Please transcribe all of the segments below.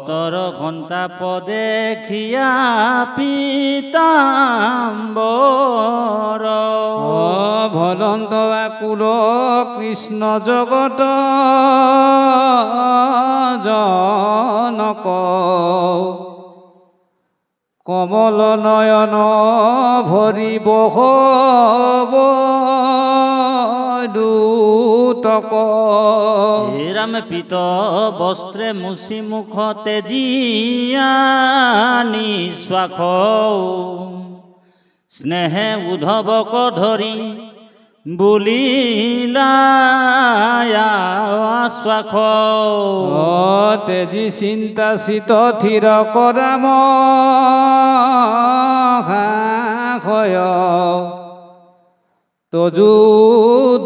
ভকতৰ সন্তাপ দেখিয়া পীতাম্বৰ ভলন্ত আকুল কৃষ্ণ জগত জনক কমল নয়ন ভৰি বহব দুতক ৰাম পীত বস্ত্ৰে মুচি মুখ তেজিয়া নিশ্বাস স্নেহে উদ্ধৱক ধৰি বুলিলা আশ্বাস তেজি চিন্তা চিত থিৰ কৰাম সাহয় তজু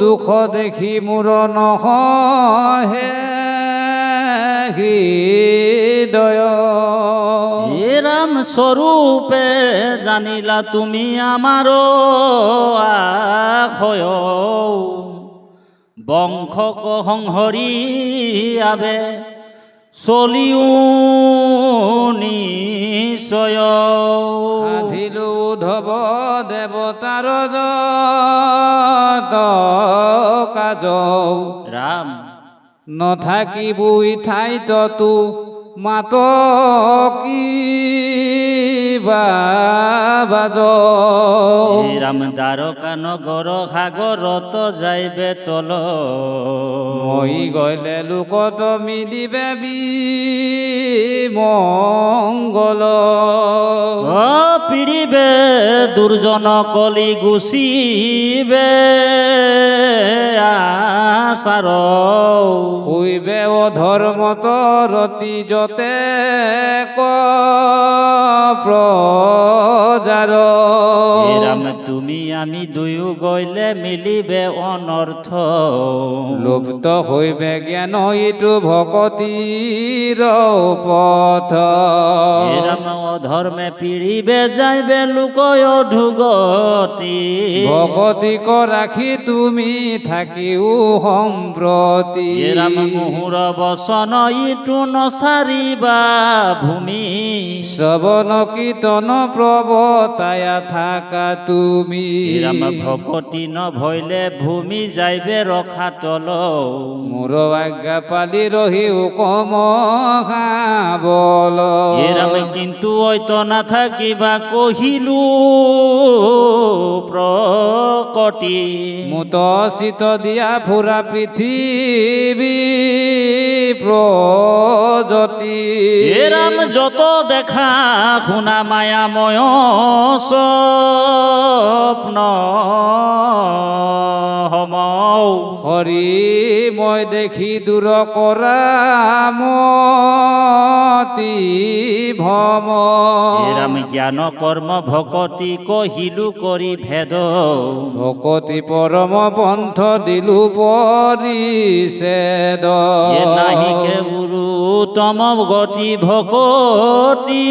দুখ দেখি মোৰ নহহে হৃদয় ৰাম স্বৰূপে জানিলা তুমি আমাৰ আশয় বংশক সংহৰি আবে চলিও নিশ্চয় সাধিলো উদ্ধৱ দেৱতাৰ কাজ ৰাম নথাকিবই ঠাইত তু মাত কি বাজ ৰাম দ্বাৰকা নগৰ সাগৰত যাইবে তল মই গলে লোকত মিলিবে মংগল পিড়িবে দুৰ্জন কলি গুচিবে আচাৰ হইবে অধৰ্মত ৰতি যতে প্ৰজাৰ ৰাম তুমি আমি দুয়ো গলে মিলিবে অনৰ্থ লুপ্ত হইবে জ্ঞান ইটো ভকতিৰ পথ ৰাম অধৰ্মে পিড়িবে যাইবে লোক অধুগতি ভকতিক ৰাখি তুমি থাকিও সম্প্ৰতি ৰাম মুহুৰ বচন ইটো নচাৰিবা ভূমি শ্ৰৱণ কীৰ্তন প্ৰৱতায়া থাকা তুমি ৰাম ভকতি নভৈলে ভূমি যাইবে ৰখা তল মোৰ আজ্ঞা পালি ৰহিও কম বল ৰাম কিন্তু ঐত নাথাকিবা কহিলো প্ৰকটি মুত চিত দিয়া ফুৰা পৃথিৱী প্ৰজতি ৰাম যত দেখা শুনা মায়াময় স্বপ্ন সমৌ হৰি মই দেখি দূৰ কৰা মতি ভম ৰাম জ্ঞান কৰ্ম ভকতি কহিলো কৰি ভেদ ভকতি পৰম পন্থ দিলো পৰিছেদ নাহিকে গুৰু তম গতি ভকতি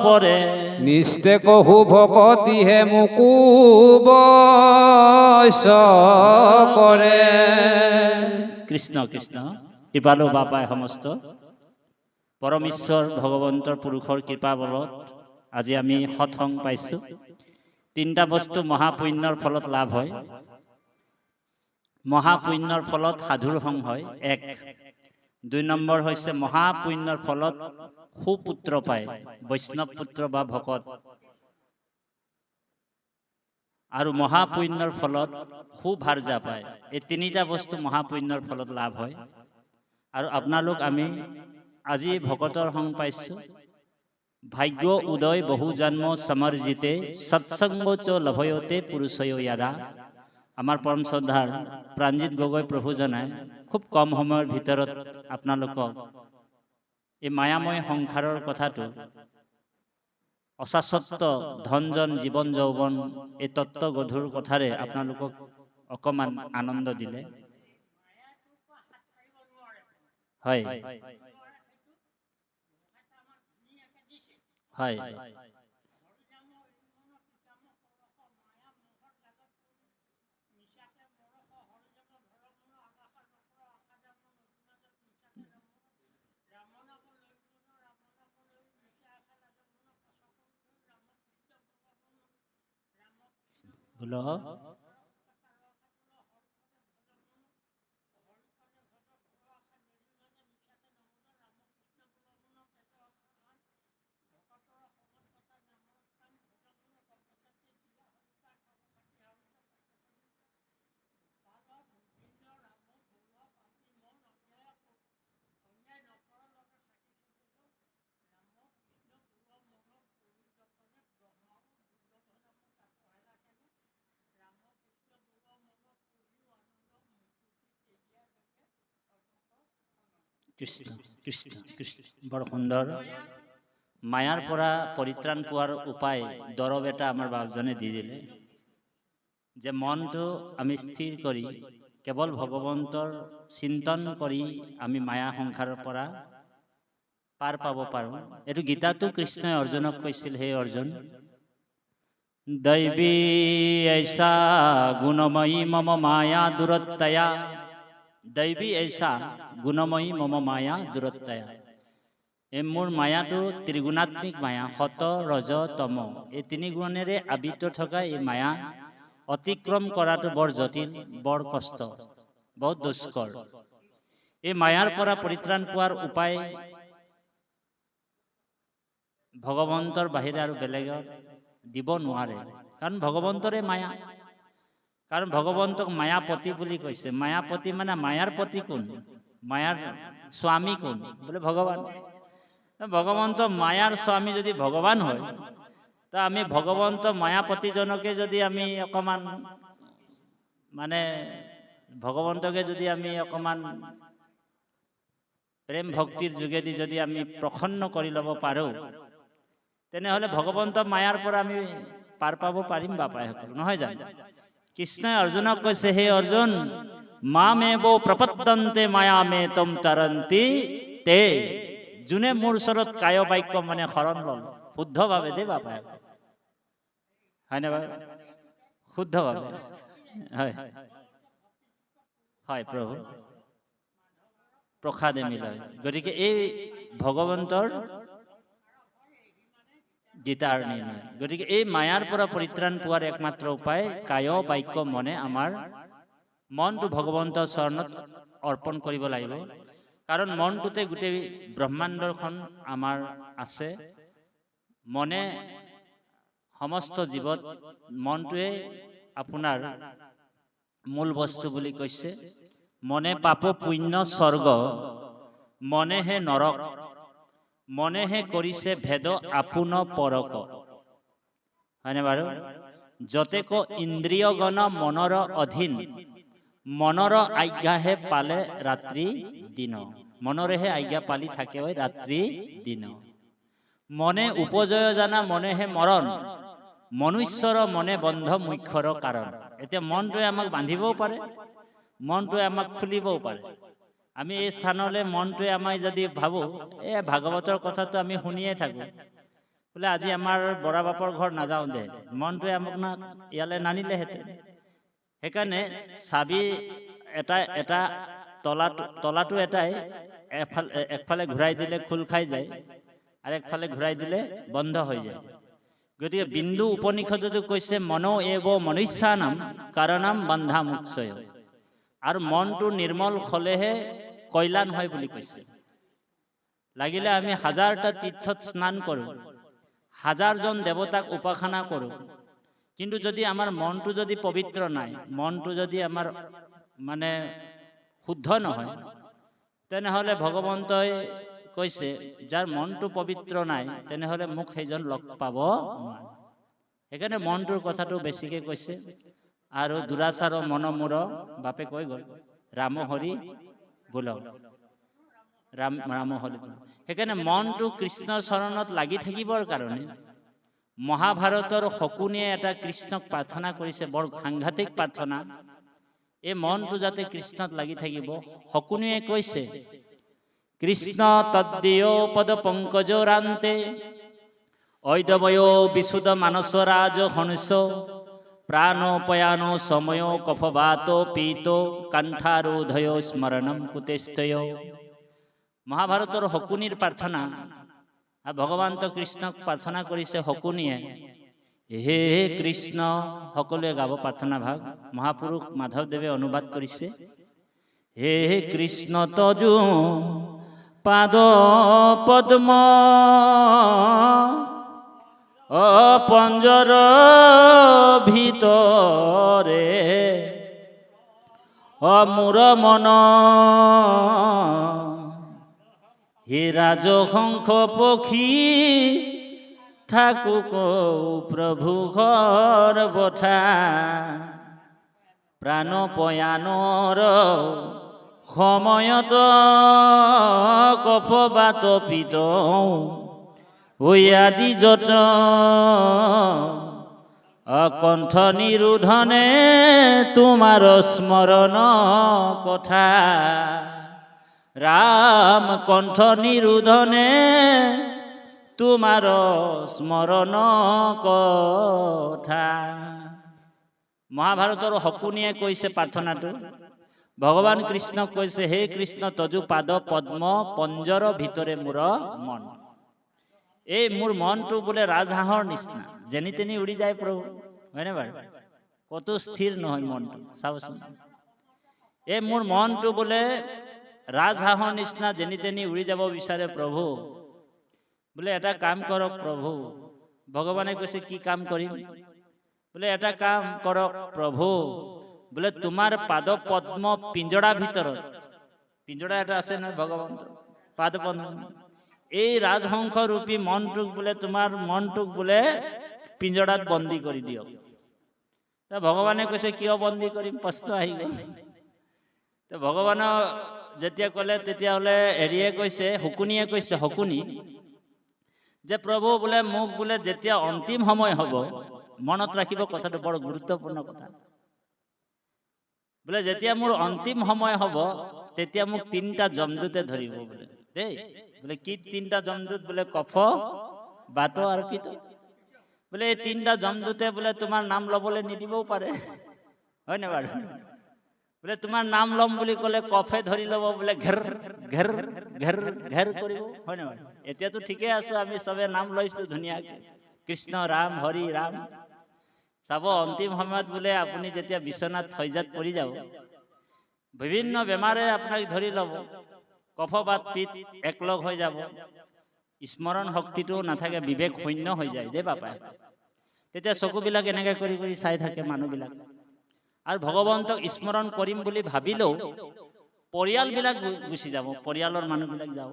পৰে নিস্তে কহু ভকতিহে মোকো বশ কৰে কৃষ্ণ কৃষ্ণ কৃপালু বাপাই সমস্ত পৰমেশ্বৰ ভগৱন্তৰ পুৰুষৰ কৃপা বলত আজি আমি সৎসং পাইছোঁ। তিনিটা বস্তু মহাপুণ্যৰ ফলত লাভ হয়। মহাপুণ্যৰ ফলত সাধুৰ সং হয় এক। ২ নম্বৰ হৈছে মহাপুণ্যৰ ফলত সুপুত্ৰ পায়, বৈষ্ণৱ পুত্ৰ বা ভকত। আৰু মহাপুণ্যৰ ফলত সুভাৰ্যা পায়। এই তিনিটা বস্তু মহাপুণ্যৰ ফলত লাভ হয়। আৰু আপোনালোক আমি আজি ভকতৰ সং পাইছোঁ। ভাগ্য উদয় বহু জন্ম সমৰ্জিতে সৎসংগ চ লভয়তে পুৰুষয় য়াদা। আমাৰ পৰম শ্ৰদ্ধাৰ প্ৰাণজিৎ গগৈ প্ৰভুজনাই খুব কম সময়ৰ ভিতৰত আপোনালোকক এই মায়াময় সংসাৰৰ কথাটো অশাশ্বত ধনজন জীৱন যৌৱন এই তত্ত্ব গধুৰ কথাৰে আপোনালোকক অকমান আনন্দ দিলে। হয় হয় बोलो কৃষ্ণ কৃষ্ণ কৃষ্ণ বৰ সুন্দৰ মায়াৰ পৰা পৰিত্ৰাণ পোৱাৰ উপায় দৰৱ এটা আমাৰ বাপজনে দি দিলে যে মনটো আমি স্থিৰ কৰি কেৱল ভগৱন্তৰ চিন্তন কৰি আমি মায়া সংসাৰৰ পৰা পাৰ পাব পাৰোঁ। এইটো গীতাতো কৃষ্ণই অৰ্জুনক কৈছিল, হে অৰ্জুন দৈবী ऐसा গুণময়ী মম মায়া দুৰত্তয়া, দৈবী ऐसा গুণময়ী মম মায়া দুৰত্তয়া। এই মোৰ মায়াটো ত্ৰিগুণাত্মিক মায়া, সত ৰজ তম, এই তিনি গুণেৰে আবৃত থকা এই মায়া অতিক্ৰম কৰাটো বৰ জটিল, বৰ কষ্ট, বহুত দুষ্কৰ। এই মায়াৰ পৰা পৰিত্ৰাণ পোৱাৰ উপায় ভগৱন্তৰ বাহিৰে আৰু বেলেগৰ দিব নোৱাৰে, কাৰণ ভগৱন্তৰে মায়া। কাৰণ ভগৱন্তক মায়াপতি বুলি কৈছে। মায়াপতি মানে মায়াৰ পতি কোন, মায়াৰ স্বামী কোন, বোলে ভগৱান। ভগৱন্ত মায়াৰ স্বামী যদি ভগৱান হয়, তা আমি ভগৱন্ত মায়াপতিজনকে যদি আমি অকণমান মানে ভগৱন্তকে যদি আমি অকণমান প্ৰেম ভক্তিৰ যোগেদি যদি আমি প্ৰসন্ন কৰি ল'ব পাৰোঁ, তেনেহ'লে ভগৱন্ত মায়াৰ পৰা আমি পাৰ পাব পাৰিম বাপাইসকল, নহয় জানো? কৃষ্ণই অৰ্জুনক কৈছে, হে অৰ্জুন মামেব প্ৰপদ্যন্তে মায়ামে তম তৰন্তি তে, যোনে মোৰ ওচৰত কায় বাক্য মানে শৰণ ল'ল শুদ্ধভাৱে দেই বাপাই, হয়নে বাৰু? শুদ্ধভাৱে, হয় হয় প্ৰভু প্ৰসাদে মিলয়। গতিকে এই ভগৱন্তৰ গীতাৰ নিৰ্ণয়। গতিকে এই মায়াৰ পৰা পৰিত্ৰাণ পোৱাৰ একমাত্ৰ উপায় কায় বাক্য মনে আমাৰ মনটো ভগৱন্তৰ চৰণত অৰ্পণ কৰিব লাগিব। কাৰণ মনটোতে গোটেই ব্ৰহ্মাণ্ডখন আমাৰ আছে। মনে সমস্ত জীৱত মনটোৱে আপোনাৰ মূল বস্তু বুলি কৈছে। মনে পাপ পুণ্য স্বৰ্গ, মনেহে নৰক, মনেহে কৰিছে ভেদ আপোন পৰক, হয়নে বাৰু? যতেক ইন্দ্ৰিয়গণ মনৰ অধীন, মনৰ আজ্ঞাহে পালে ৰাত্ৰি দিন, মনৰেহে আজ্ঞা পালি থাকে হয় ৰাত্ৰি দিন। মনে উপজয় জানা মনেহে মৰণ, মনুষ্যৰ মনে বন্ধ মুখ্যৰ কাৰণ। এতিয়া মনটোৱে আমাক বান্ধিবও পাৰে, মনটোৱে আমাক খুলিবও পাৰে। আমি এই স্থানলৈ মনটোৱে আমাক যদি ভাবোঁ, এই ভাগৱতৰ কথাটো আমি শুনিয়ে থাকোঁ, বোলে আজি আমাৰ বৰা বাপৰ ঘৰ নাযাওঁ দে, মনটোৱে আমাক না ইয়ালৈ নানিলেহেঁতেন। সেইকাৰণে চাবি এটা তলাটো এটাই, একফালে ঘূৰাই দিলে খোল খাই যায় আৰু একফালে ঘূৰাই দিলে বন্ধ হৈ যায়। গতিকে বিন্দু উপনিষদতো কৈছে মনো এব মনুষ্যানাম কাৰণম বন্ধা মুক্ষয়, আৰু মনটো নিৰ্মল হলেহে কল্যাণ হয় বুলি কৈছে। লাগিলে আমি 1000টা তীৰ্থত স্নান কৰোঁ, 1000জন দেৱতাক উপাসনা কৰোঁ, কিন্তু যদি আমাৰ মনটো যদি পবিত্ৰ নাই, মনটো যদি আমাৰ মানে শুদ্ধ নহয়, তেনেহ'লে ভগৱন্তই কৈছে যাৰ মনটো পবিত্ৰ নাই তেনেহ'লে মোক সেইজন লগ পাব নোৱাৰে। সেইকাৰণে মনটোৰ কথাটো বেছিকৈ কৈছে। আৰু দুৰাচাৰ মন মূৰ, বাপে কৈ গ'ল ৰাম হৰি বোল, ৰাম হৰি বোল। সেইকাৰণে মনটো কৃষ্ণৰ চৰণত লাগি থাকিবৰ কাৰণে মহাভাৰতৰ শকুনিয়ে এটা কৃষ্ণক প্ৰাৰ্থনা কৰিছে, বৰ সাংঘাতিক প্ৰাৰ্থনা। এই মনটো যাতে কৃষ্ণত লাগি থাকিব, শকুনিয়ে কৈছে কৃষ্ণ তদ্দেয় পদ পংকজৰান্তে ঐদবয় বিশুদ্ধ মানস ৰাজ হংস প্ৰাণোপয়ান সময় কফবাত পীত কণ্ঠাৰোধয় স্মৰণম কুতেষ্টয়। মহাভাৰতৰ শকুনিৰ প্ৰাৰ্থনা, ভগৱান কৃষ্ণক প্ৰাৰ্থনা কৰিছে শকুনিয়ে, হে কৃষ্ণ, সকলোৱে গাব প্ৰাৰ্থনা ভাগ। মহাপুৰুষ মাধৱদেৱে অনুবাদ কৰিছে। হে কৃষ্ণ তজু পাদ পদ্ম পঞ্জৰ ভিতৰে মোৰ মন, হে ৰাজহংস পক্ষী থাকুক প্ৰভু ঘৰ বঠা, প্ৰাণ পয়ানৰ সময়ত কফবাত পিত আদি যত কণ্ঠ নিৰোধনে তোমাৰ স্মৰণ কথা, ৰাম কণ্ঠ নিৰোধনে তোমাৰ স্মৰণ কথা। মহাভাৰতৰ শকুনিয়ে কৈছে প্ৰাৰ্থনাটো। ভগৱান কৃষ্ণক কৈছে, হে কৃষ্ণ তজু পাদ পদ্ম পঞ্জৰ ভিতৰে মোৰ মন। এই মোৰ মনটো বোলে ৰাজহাঁহৰ নিচিনা, যেনি তেনি উৰি যায় প্ৰভু, হয়নে বাৰু? কতো স্থিৰ নহয় মনটো, চাবচোন। এই মোৰ মনটো বোলে ৰাজহাঁহৰ নিচিনা যেনি তেনি উৰি যাব বিচাৰে প্ৰভু। বোলে এটা কাম কৰক প্ৰভু। ভগৱানে কৈছে, কি কাম কৰিম? বোলে এটা কাম কৰক প্ৰভু, বোলে তোমাৰ পাদ পদ্ম পিঞ্জৰা ভিতৰত, পিঞ্জৰা এটা আছে নহয় ভগৱান পাদ পদ্ম, এই ৰাজহংস ৰূপী মনটোক বোলে, তোমাৰ মনটোক বোলে পিঞ্জৰাত বন্দী কৰি দিয়ক। ভগৱানে কৈছে, কিয় বন্দী কৰিম? প্ৰশ্ন আহি গ'ল। ভগৱানৰ যেতিয়া ক'লে, তেতিয়াহ'লে হেৰিয়ে কৈছে, শকুনিয়ে কৈছে, শকুনি যে প্ৰভু বোলে মোক বোলে যেতিয়া অন্তিম সময় হ'ব, মনত ৰাখিব কথাটো, বৰ গুৰুত্বপূৰ্ণ কথা। বোলে যেতিয়া মোৰ অন্তিম সময় হ'ব, তেতিয়া মোক 3টা যমদূতে ধৰিব বোলে দেই। বোলে কি 3টা যমদূত? বোলে কফ, বাত আৰু পিত। বোলে এই 3টা যমদূতে বোলে তোমাৰ নাম ল'বলৈ নিদিবও পাৰে, হয় নে বাৰু? বোলে তোমাৰ নাম ল'ম বুলি ক'লে কফে ধৰি ল'ব, বোলে ঘেৰ ঘেৰ ঘেৰ ঘেৰ কৰিব, হয় নে বাৰু? এতিয়াতো ঠিকে আছো, আমি চবে নাম লৈছো ধুনীয়াকে, কৃষ্ণ ৰাম হৰি ৰাম। চাব, অন্তিম সময়ত বোলে আপুনি যেতিয়া বিচনাত শয্যাত পৰি যাব, বিভিন্ন বেমাৰে আপোনাক ধৰি ল'ব, কফ বাত পিত একলগ হৈ যাব, স্মৰণ শক্তিটো নাথাকে, বিবেক শূন্য হৈ যায় দেই বাপা। তেতিয়া চকুবিলাক এনেকে কৰি কৰি চাই থাকে মানুহবিলাক। আৰু ভগৱন্তক স্মৰণ কৰিম বুলি ভাবিলেও পৰিয়ালবিলাক গুচি যাব, পৰিয়ালৰ মানুহবিলাক যাব,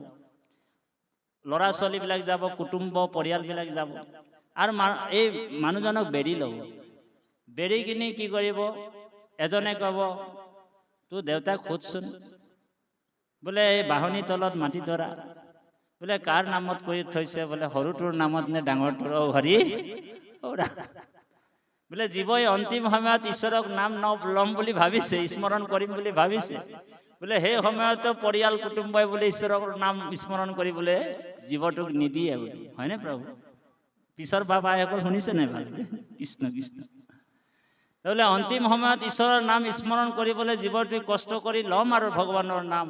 ল'ৰা ছোৱালীবিলাক যাব, কুটুম্ব পৰিয়ালবিলাক যাব। আৰু এই মানুহজনক বেৰি ল'ব। বেৰি কিনি কি কৰিব? এজনে ক'ব, তোৰ দেউতাক সোধচোন, বোলে এই বাহনী তলত মাটি ধৰা, বোলে কাৰ নামত কৰি থৈছে? বোলে সৰুটোৰ নামত নে ডাঙৰটোৰ? হৰি বোলে জীৱই অন্তিম সময়ত ঈশ্বৰক নাম ল'ম বুলি ভাবিছে, স্মৰণ কৰিম বুলি ভাবিছে, বোলে সেই সময়তো পৰিয়াল কুটুম্বই বোলে ঈশ্বৰৰ নাম স্মৰণ কৰিবলৈ জীৱটোক নিদিয়ে বোলে, হয়নে প্ৰভু? পিছৰ বাবাসকল শুনিছে নাই ভাল? কৃষ্ণ কৃষ্ণ। বোলে অন্তিম সময়ত ঈশ্বৰৰ নাম স্মৰণ কৰিবলৈ জীৱটোৱে কষ্ট কৰি ল'ম আৰু ভগৱানৰ নাম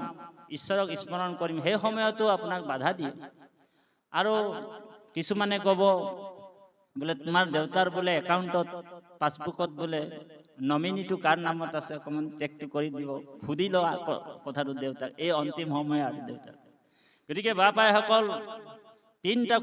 ঈশ্বৰক স্মৰণ কৰিম, সেই সময়তো আপোনাক বাধা দিয়ে। আৰু কিছুমানে ক'ব, বোলে তোমাৰ দেউতাৰ বোলে একাউণ্টত, পাছবুকত বোলে নমিনীটো কাৰ নামত আছে, অকণমান চেকটো কৰি দিব, সুধি লোৱা কথাটো দেউতাক, এই অন্তিম সময় আৰু দেউতাক। গতিকে বাপাইসকল, 3টা